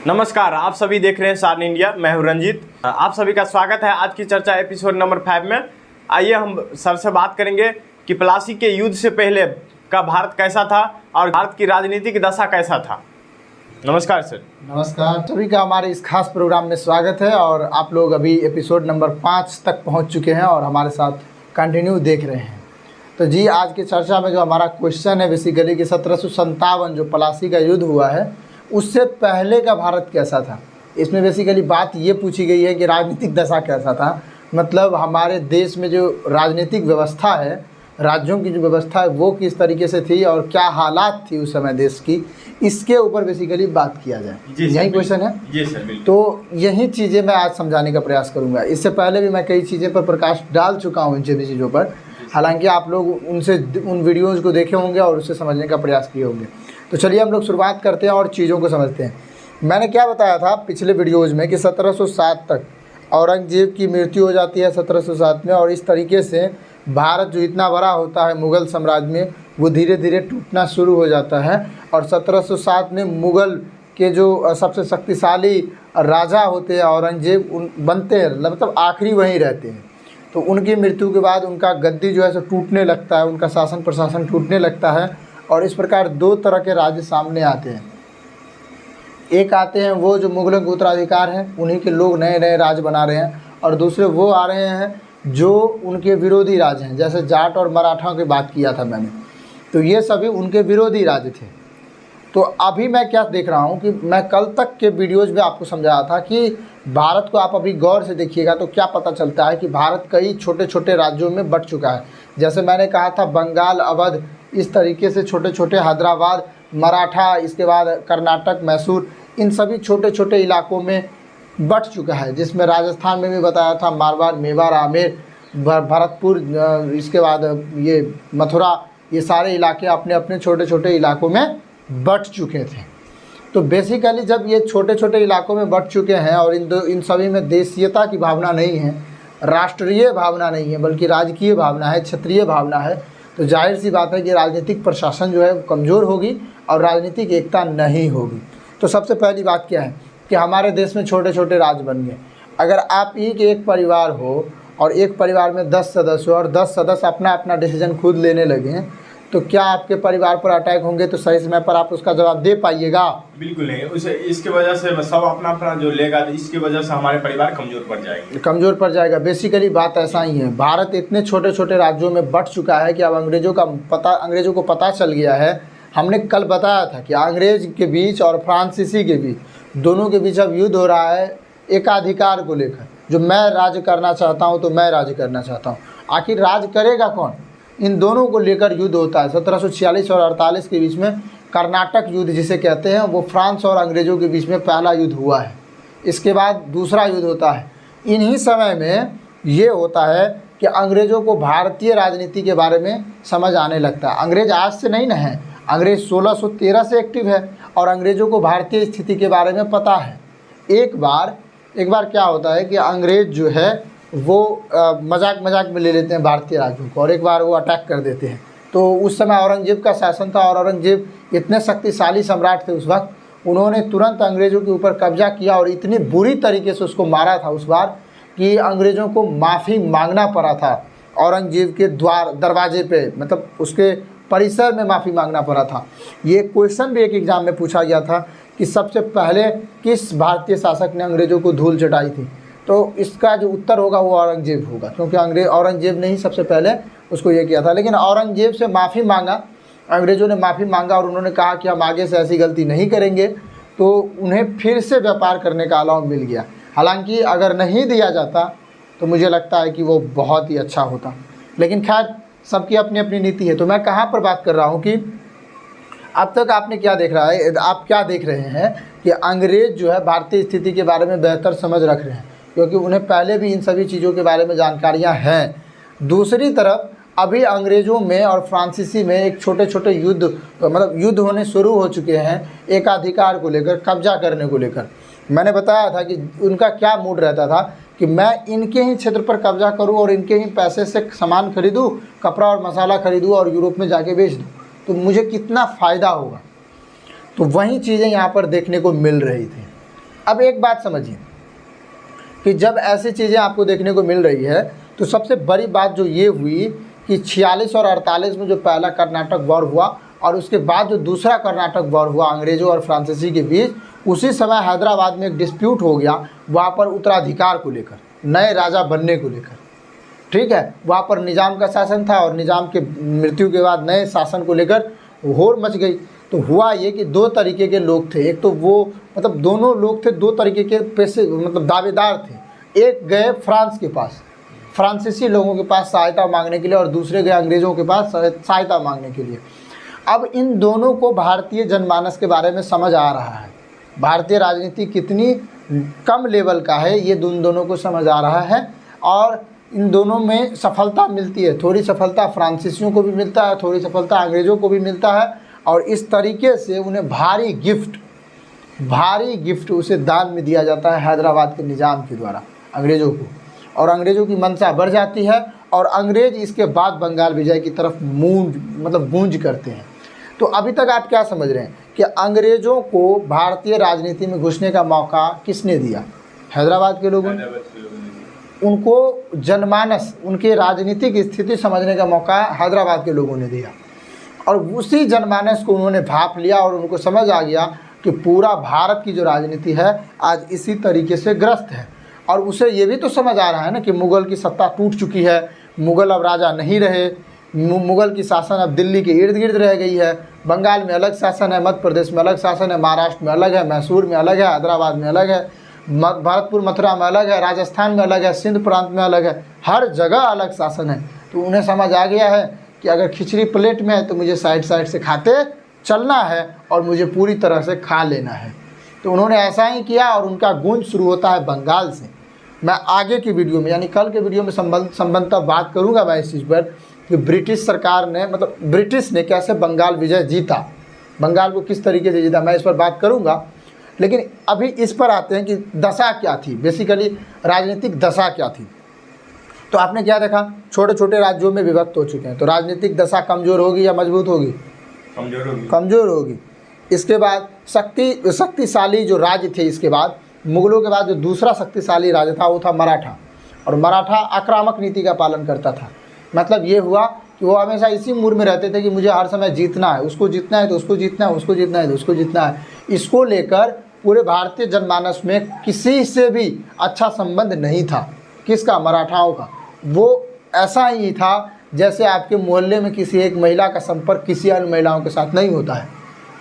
नमस्कार, आप सभी देख रहे हैं सार्न इंडिया। मैं हूं रंजीत। आप सभी का स्वागत है आज की चर्चा एपिसोड नंबर 5 में। आइए हम सर से बात करेंगे कि प्लासी के युद्ध से पहले का भारत कैसा था और भारत की राजनीतिक दशा कैसा था। नमस्कार सर। नमस्कार, सभी का हमारे इस खास प्रोग्राम में स्वागत है। और आप लोग अभी एपिसोड नंबर 5 तक पहुंच चुके हैं और हमारे साथ कंटिन्यू देख रहे हैं। तो जी, आज की चर्चा में जो हमारा क्वेश्चन है बेसिकली कि 1757 जो प्लासी का युद्ध हुआ है उससे पहले का भारत कैसा था। इसमें बेसिकली बात ये पूछी गई है कि राजनीतिक दशा कैसा था, मतलब हमारे देश में जो राजनीतिक व्यवस्था है, राज्यों की जो व्यवस्था है वो किस तरीके से थी और क्या हालात थी उस समय देश की, इसके ऊपर बेसिकली बात किया जाए। यही क्वेश्चन है जी सर, बिल्कुल। तो यही चीज़ें मैं आज समझाने का प्रयास करूंगा। इससे पहले भी मैं कई चीज़ें पर प्रकाश डाल चुका हूँ, इन सभी चीज़ों पर। हालांकि आप लोग उन वीडियोज़ को देखे होंगे और उससे समझने का प्रयास किए होंगे। तो चलिए हम लोग शुरुआत करते हैं और चीज़ों को समझते हैं। मैंने क्या बताया था पिछले वीडियोज़ में कि 1707 तक औरंगजेब की मृत्यु हो जाती है 1707 में, और इस तरीके से भारत जो इतना बड़ा होता है मुग़ल साम्राज्य में, वो धीरे धीरे टूटना शुरू हो जाता है। और 1707 में मुग़ल के जो सबसे शक्तिशाली राजा होते हैं औरंगजेब बनते हैं, मतलब आखिरी वहीं रहते हैं। तो उनकी मृत्यु के बाद उनका गद्दी जो है सो टूटने लगता है, उनका शासन प्रशासन टूटने लगता है। और इस प्रकार दो तरह के राज्य सामने आते हैं। एक आते हैं वो जो मुग़लों के उत्तराधिकार हैं, उन्हीं के लोग नए नए राज्य बना रहे हैं, और दूसरे वो आ रहे हैं जो उनके विरोधी राज्य हैं, जैसे जाट और मराठा की बात किया था मैंने। तो ये सभी उनके विरोधी राज्य थे। तो अभी मैं क्या देख रहा हूँ कि मैं कल तक के वीडियोज़ में आपको समझाया था कि भारत को आप अभी गौर से देखिएगा तो क्या पता चलता है कि भारत कई छोटे छोटे राज्यों में बँट चुका है। जैसे मैंने कहा था बंगाल, अवध, इस तरीके से छोटे छोटे हैदराबाद, मराठा, इसके बाद कर्नाटक, मैसूर, इन सभी छोटे छोटे इलाकों में बँट चुका है। जिसमें राजस्थान में भी बताया था मारवाड़, मेवाड़, आमेर, भरतपुर, इसके बाद ये मथुरा, ये सारे इलाके अपने अपने छोटे छोटे इलाकों में बँट चुके थे। तो बेसिकली जब ये छोटे छोटे इलाकों में बँट चुके हैं और इन सभी में देशीयता की भावना नहीं है, राष्ट्रीय भावना नहीं है, बल्कि राजकीय भावना है, क्षेत्रीय भावना है, तो जाहिर सी बात है कि राजनीतिक प्रशासन जो है कमज़ोर होगी और राजनीतिक एकता नहीं होगी। तो सबसे पहली बात क्या है कि हमारे देश में छोटे छोटे राज्य बन गए। अगर आप ही के एक परिवार हो और एक परिवार में 10 सदस्य हो और 10 सदस्य अपना अपना डिसीजन खुद लेने लगे, तो क्या आपके परिवार पर अटैक होंगे तो सही समय पर आप उसका जवाब दे पाइएगा? बिल्कुल नहीं। उसे इसके वजह से सब अपना अपना जो लेगा, इसकी वजह से हमारे परिवार कमज़ोर पड़ जाएंगे। कमज़ोर पड़ जाएगा। बेसिकली बात ऐसा ही है। भारत इतने छोटे छोटे राज्यों में बँट चुका है कि अब अंग्रेज़ों को पता चल गया है। हमने कल बताया था कि अंग्रेज़ के बीच और फ्रांसीसी के बीच, दोनों के बीच अब युद्ध हो रहा है एकाधिकार को लेकर। जो मैं राज्य करना चाहता हूँ तो मैं राज्य करना चाहता हूँ, आखिर राज करेगा कौन, इन दोनों को लेकर युद्ध होता है। 1746 और 48 के बीच में कर्नाटक युद्ध जिसे कहते हैं, वो फ्रांस और अंग्रेज़ों के बीच में पहला युद्ध हुआ है। इसके बाद दूसरा युद्ध होता है। इन्हीं समय में ये होता है कि अंग्रेज़ों को भारतीय राजनीति के बारे में समझ आने लगता है। अंग्रेज़ आज से नहीं न है, अंग्रेज़ 1613 से एक्टिव है और अंग्रेज़ों को भारतीय स्थिति के बारे में पता है। एक बार क्या होता है कि अंग्रेज़ जो है वो मजाक में ले लेते हैं भारतीय राज्यों को, और एक बार वो अटैक कर देते हैं। तो उस समय औरंगजेब का शासन था और औरंगजेब इतने शक्तिशाली सम्राट थे उस वक्त, उन्होंने तुरंत अंग्रेज़ों के ऊपर कब्जा किया और इतनी बुरी तरीके से उसको मारा था उस बार कि अंग्रेज़ों को माफ़ी मांगना पड़ा था औरंगजेब के दरवाजे पे, मतलब उसके परिसर में माफ़ी मांगना पड़ा था। ये क्वेश्चन भी एक एग्ज़ाम में पूछा गया था कि सबसे पहले किस भारतीय शासक ने अंग्रेज़ों को धूल चटाई थी, तो इसका जो उत्तर होगा वो औरंगजेब होगा, क्योंकि औरंगजेब ने ही सबसे पहले उसको ये किया था। लेकिन औरंगजेब से माफ़ी मांगा, अंग्रेज़ों ने माफ़ी मांगा और उन्होंने कहा कि हम आगे से ऐसी गलती नहीं करेंगे, तो उन्हें फिर से व्यापार करने का अलाउ मिल गया। हालांकि अगर नहीं दिया जाता तो मुझे लगता है कि वो बहुत ही अच्छा होता, लेकिन खैर सबकी अपनी अपनी नीति है। तो मैं कहाँ पर बात कर रहा हूँ कि अब तक आपने क्या देख रहा है, आप क्या देख रहे हैं कि अंग्रेज़ जो है भारतीय स्थिति के बारे में बेहतर समझ रख रहे हैं, क्योंकि उन्हें पहले भी इन सभी चीज़ों के बारे में जानकारियाँ हैं। दूसरी तरफ अभी अंग्रेज़ों में और फ्रांसीसी में एक छोटे छोटे युद्ध होने शुरू हो चुके हैं एकाधिकार को लेकर, कब्जा करने को लेकर। मैंने बताया था कि उनका क्या मूड रहता था कि मैं इनके ही क्षेत्र पर कब्जा करूं और इनके ही पैसे से सामान खरीदूं, कपड़ा और मसाला खरीदूं और यूरोप में जाके बेच दूं, तो मुझे कितना फ़ायदा होगा। तो वही चीज़ें यहाँ पर देखने को मिल रही थी। अब एक बात समझिए कि जब ऐसी चीज़ें आपको देखने को मिल रही है तो सबसे बड़ी बात जो ये हुई कि 46 और 48 में जो पहला कर्नाटक वॉर हुआ और उसके बाद जो दूसरा कर्नाटक वॉर हुआ अंग्रेज़ों और फ्रांसीसी के बीच, उसी समय हैदराबाद में एक डिस्प्यूट हो गया वहाँ पर उत्तराधिकार को लेकर, नए राजा बनने को लेकर। ठीक है, वहाँ पर निज़ाम का शासन था और निज़ाम के मृत्यु के बाद नए शासन को लेकर होड़ मच गई। तो हुआ ये कि दो तरीके के लोग थे, एक तो वो मतलब दोनों लोग थे दो तरीके के पैसे मतलब दावेदार थे। एक गए फ्रांस के पास, फ्रांसीसी लोगों के पास सहायता मांगने के लिए, और दूसरे गए अंग्रेज़ों के पास सहायता मांगने के लिए। अब इन दोनों को भारतीय जनमानस के बारे में समझ आ रहा है, भारतीय राजनीति कितनी कम लेवल का है ये दोनों को समझ आ रहा है, और इन दोनों में सफलता मिलती है। थोड़ी सफलता फ्रांसीसियों को भी मिलता है, थोड़ी सफलता अंग्रेज़ों को भी मिलता है, और इस तरीके से उन्हें भारी गिफ्ट उसे दान में दिया जाता है हैदराबाद के निज़ाम के द्वारा अंग्रेज़ों को, और अंग्रेज़ों की मंशा बढ़ जाती है और अंग्रेज़ इसके बाद बंगाल विजय की तरफ गूंज करते हैं। तो अभी तक आप क्या समझ रहे हैं कि अंग्रेज़ों को भारतीय राजनीति में घुसने का मौका किसने दिया? हैदराबाद के लोगों ने। उनको जनमानस, उनके राजनीतिक स्थिति समझने का मौका हैदराबाद के लोगों ने दिया, और उसी जनमानस को उन्होंने भाप लिया और उनको समझ आ गया कि पूरा भारत की जो राजनीति है आज इसी तरीके से ग्रस्त है। और उसे ये भी तो समझ आ रहा है ना कि मुग़ल की सत्ता टूट चुकी है, मुग़ल अब राजा नहीं रहे, मुग़ल की शासन अब दिल्ली के इर्द गिर्द रह गई है, बंगाल में अलग शासन है, मध्य प्रदेश में अलग शासन है, महाराष्ट्र में अलग है, मैसूर में अलग है, हैदराबाद में अलग है, भरतपुर मथुरा में अलग है, राजस्थान में अलग है, सिंध प्रांत में अलग है, हर जगह अलग शासन है। तो उन्हें समझ आ गया है कि अगर खिचड़ी प्लेट में है तो मुझे साइड से खाते चलना है और मुझे पूरी तरह से खा लेना है। तो उन्होंने ऐसा ही किया, और उनका गूंज शुरू होता है बंगाल से। मैं आगे की वीडियो में यानी कल के वीडियो में संबंधतः बात करूंगा मैं इस चीज़ पर कि ब्रिटिश सरकार ने ब्रिटिश ने कैसे बंगाल विजय जीता, बंगाल को किस तरीके से जीता, मैं इस पर बात करूंगा। लेकिन अभी इस पर आते हैं कि दशा क्या थी, बेसिकली राजनीतिक दशा क्या थी। तो आपने क्या देखा, छोटे छोटे राज्यों में विभक्त हो चुके हैं, तो राजनीतिक दशा कमज़ोर होगी या मजबूत होगी? कमज़ोर होगी। इसके बाद शक्तिशाली जो राज्य थे, इसके बाद मुग़लों के बाद जो दूसरा शक्तिशाली राज्य था वो था मराठा, और मराठा आक्रामक नीति का पालन करता था। मतलब ये हुआ कि वो हमेशा इसी मूड में रहते थे कि मुझे हर समय जीतना है, उसको जीतना है तो उसको जीतना है, उसको जीतना है तो उसको जीतना है। इसको लेकर पूरे भारतीय जनमानस में किसी से भी अच्छा संबंध नहीं था। किसका? मराठाओं का। वो ऐसा ही था जैसे आपके मोहल्ले में किसी एक महिला का संपर्क किसी अन्य महिलाओं के साथ नहीं होता है,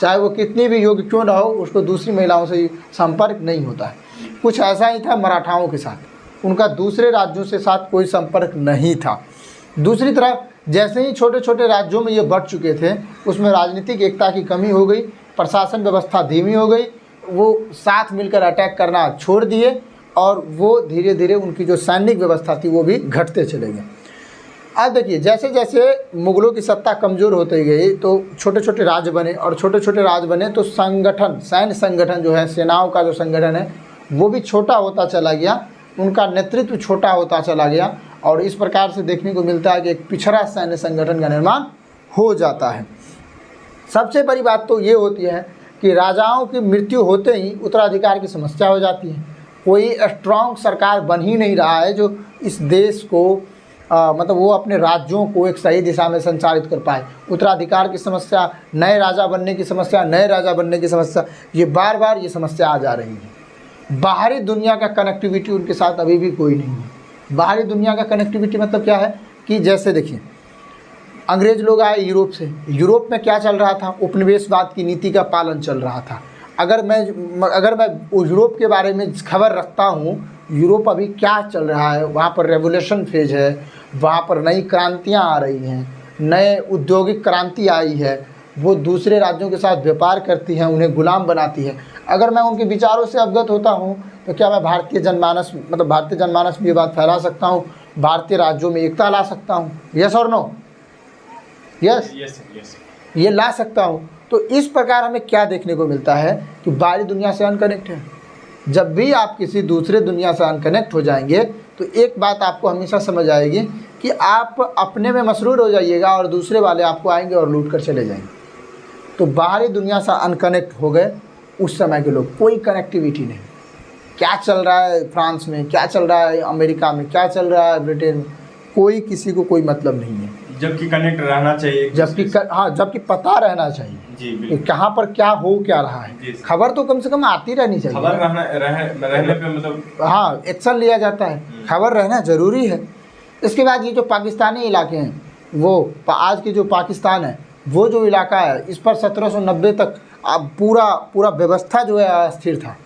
चाहे वो कितनी भी योग्य क्यों ना हो, उसको दूसरी महिलाओं से संपर्क नहीं होता है। कुछ ऐसा ही था मराठाओं के साथ, उनका दूसरे राज्यों से साथ कोई संपर्क नहीं था। दूसरी तरफ जैसे ही छोटे छोटे राज्यों में ये बढ़ चुके थे, उसमें राजनीतिक एकता की कमी हो गई, प्रशासन व्यवस्था धीमी हो गई, वो साथ मिलकर अटैक करना छोड़ दिए, और वो धीरे धीरे उनकी जो सैनिक व्यवस्था थी वो भी घटते चले गए। आज देखिए, जैसे जैसे मुग़लों की सत्ता कमज़ोर होती गई तो छोटे छोटे राज्य बने, और छोटे छोटे राज्य बने तो संगठन, सैन्य संगठन जो है, सेनाओं का जो संगठन है वो भी छोटा होता चला गया, उनका नेतृत्व छोटा होता चला गया, और इस प्रकार से देखने को मिलता है कि एक पिछड़ा सैन्य संगठन का निर्माण हो जाता है। सबसे बड़ी बात तो ये होती है कि राजाओं की मृत्यु होते ही उत्तराधिकार की समस्या हो जाती है। कोई स्ट्रॉन्ग सरकार बन ही नहीं रहा है जो इस देश को वो अपने राज्यों को एक सही दिशा में संचालित कर पाए। उत्तराधिकार की समस्या, नए राजा बनने की समस्या, ये बार बार ये समस्या आ जा रही है। बाहरी दुनिया का कनेक्टिविटी उनके साथ अभी भी कोई नहीं है। बाहरी दुनिया का कनेक्टिविटी मतलब क्या है कि जैसे देखिए, अंग्रेज लोग आए यूरोप से, यूरोप में क्या चल रहा था? उपनिवेशवाद की नीति का पालन चल रहा था। अगर मैं यूरोप के बारे में खबर रखता हूँ, यूरोप अभी क्या चल रहा है, वहाँ पर रेवोल्यूशन फेज है, वहाँ पर नई क्रांतियाँ आ रही हैं, नए औद्योगिक क्रांति आई है, वो दूसरे राज्यों के साथ व्यापार करती हैं, उन्हें गुलाम बनाती है। अगर मैं उनके विचारों से अवगत होता हूँ तो क्या मैं भारतीय जनमानस में ये बात फैला सकता हूँ, भारतीय राज्यों में एकता ला सकता हूँ? यस और नो? यस, ये ला सकता हूँ। तो इस प्रकार हमें क्या देखने को मिलता है कि बाहरी दुनिया से अनकनेक्ट है। जब भी आप किसी दूसरे दुनिया से अनकनेक्ट हो जाएंगे तो एक बात आपको हमेशा समझ आएगी कि आप अपने में मसरूर हो जाइएगा और दूसरे वाले आपको आएंगे और लूट कर चले जाएंगे। तो बाहरी दुनिया से अनकनेक्ट हो गए उस समय के लोग, कोई कनेक्टिविटी नहीं। क्या चल रहा है फ्रांस में, क्या चल रहा है अमेरिका में, क्या चल रहा है ब्रिटेन में, कोई किसी को कोई मतलब नहीं है। जबकि कनेक्ट रहना चाहिए, जबकि पता रहना चाहिए जी, कि कहाँ पर क्या हो क्या रहा है। खबर तो कम से कम आती रहनी चाहिए, खबर रहने पे मतलब हाँ एक्शन लिया जाता है, खबर रहना जरूरी है। इसके बाद ये जो पाकिस्तानी इलाके हैं, वो आज के जो पाकिस्तान है, वो जो इलाका है, इस पर 1790 तक अब पूरा व्यवस्था जो है अस्थिर था।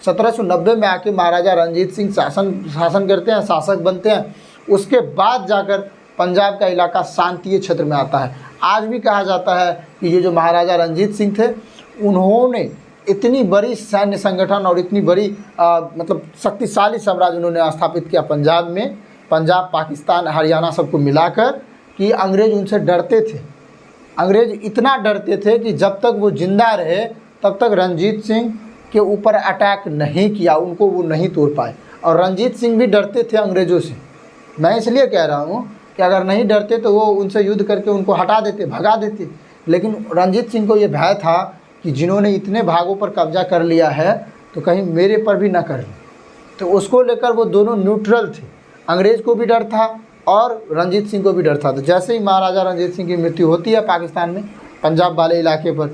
1790 में आके महाराजा रणजीत सिंह शासन करते हैं, शासक बनते हैं। उसके बाद जाकर पंजाब का इलाका शांतिय क्षेत्र में आता है। आज भी कहा जाता है कि ये जो महाराजा रणजीत सिंह थे, उन्होंने इतनी बड़ी सैन्य संगठन और इतनी बड़ी मतलब शक्तिशाली साम्राज्य उन्होंने स्थापित किया पंजाब में, पंजाब, पाकिस्तान, हरियाणा सबको मिलाकर, कि अंग्रेज उनसे डरते थे। अंग्रेज इतना डरते थे कि जब तक वो जिंदा रहे तब तक रणजीत सिंह के ऊपर अटैक नहीं किया, उनको वो नहीं तोड़ पाए। और रणजीत सिंह भी डरते थे अंग्रेज़ों से। मैं इसलिए कह रहा हूँ कि अगर नहीं डरते तो वो उनसे युद्ध करके उनको हटा देते, भगा देते। लेकिन रणजीत सिंह को ये भय था कि जिन्होंने इतने भागों पर कब्जा कर लिया है तो कहीं मेरे पर भी ना कर लें, तो उसको लेकर वो दोनों न्यूट्रल थे। अंग्रेज़ को भी डर था और रणजीत सिंह को भी डर था। तो जैसे ही महाराजा रणजीत सिंह की मृत्यु होती है पाकिस्तान में, पंजाब वाले इलाके पर,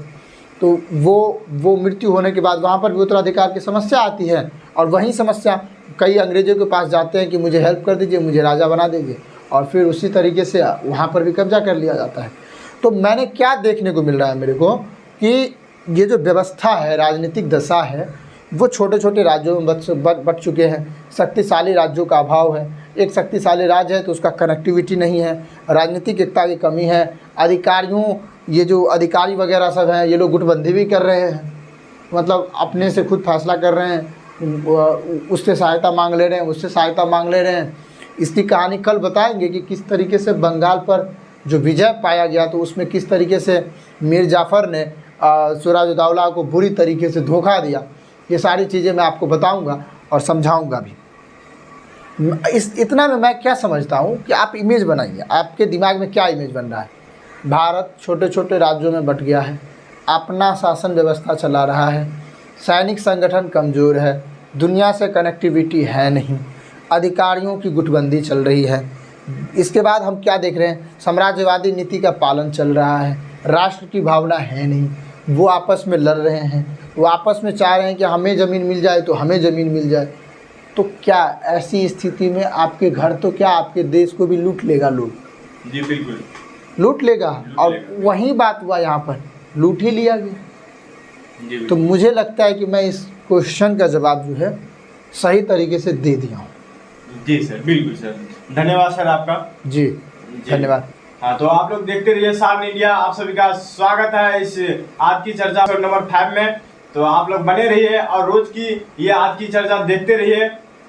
तो वो मृत्यु होने के बाद वहाँ पर भी उत्तराधिकार की समस्या आती है। और वही समस्या कई अंग्रेज़ों के पास जाते हैं कि मुझे हेल्प कर दीजिए, मुझे राजा बना दीजिए, और फिर उसी तरीके से वहाँ पर भी कब्जा कर लिया जाता है। तो मैंने क्या देखने को मिल रहा है मेरे को कि ये जो व्यवस्था है, राजनीतिक दशा है, वो छोटे छोटे राज्यों में बट चुके हैं। शक्तिशाली राज्यों का अभाव है। एक शक्तिशाली राज्य है तो उसका कनेक्टिविटी नहीं है, राजनीतिक एकता की कमी है। अधिकारियों, ये जो अधिकारी वगैरह सब हैं, ये लोग गुटबंदी भी कर रहे हैं, मतलब अपने से खुद फैसला कर रहे हैं, उससे सहायता मांग ले रहे हैं, उससे सहायता मांग ले रहे हैं। इसकी कहानी कल बताएंगे कि किस तरीके से बंगाल पर जो विजय पाया गया तो उसमें किस तरीके से मीर जाफ़र ने सिराजुद्दौला को बुरी तरीके से धोखा दिया। ये सारी चीज़ें मैं आपको बताऊंगा और समझाऊंगा भी। इतना में मैं क्या समझता हूँ कि आप इमेज बनाइए, आपके दिमाग में क्या इमेज बन रहा है। भारत छोटे छोटे राज्यों में बट गया है, अपना शासन व्यवस्था चला रहा है, सैनिक संगठन कमज़ोर है, दुनिया से कनेक्टिविटी है नहीं, अधिकारियों की गुटबंदी चल रही है। इसके बाद हम क्या देख रहे हैं, साम्राज्यवादी नीति का पालन चल रहा है, राष्ट्र की भावना है नहीं, वो आपस में लड़ रहे हैं, वो आपस में चाह रहे हैं कि हमें ज़मीन मिल जाए तो हमें ज़मीन मिल जाए। तो क्या ऐसी स्थिति में आपके घर तो क्या आपके देश को भी लूट लेगा लोग? जी बिल्कुल लूट लेगा। और वही बात हुआ, यहाँ पर लूट ही लिया गया। तो मुझे लगता है कि मैं इस क्वेश्चन का जवाब जो है सही तरीके से दे दिया हूँ। जी सर, बिल्कुल सर, धन्यवाद सर आपका। जी धन्यवाद। हाँ, तो आप लोग देखते रहिए सार्न इंडिया। आप सभी का स्वागत है इस आज की चर्चा नंबर 5 में। तो आप लोग बने रहिए और रोज की ये आज की चर्चा देखते रहिए।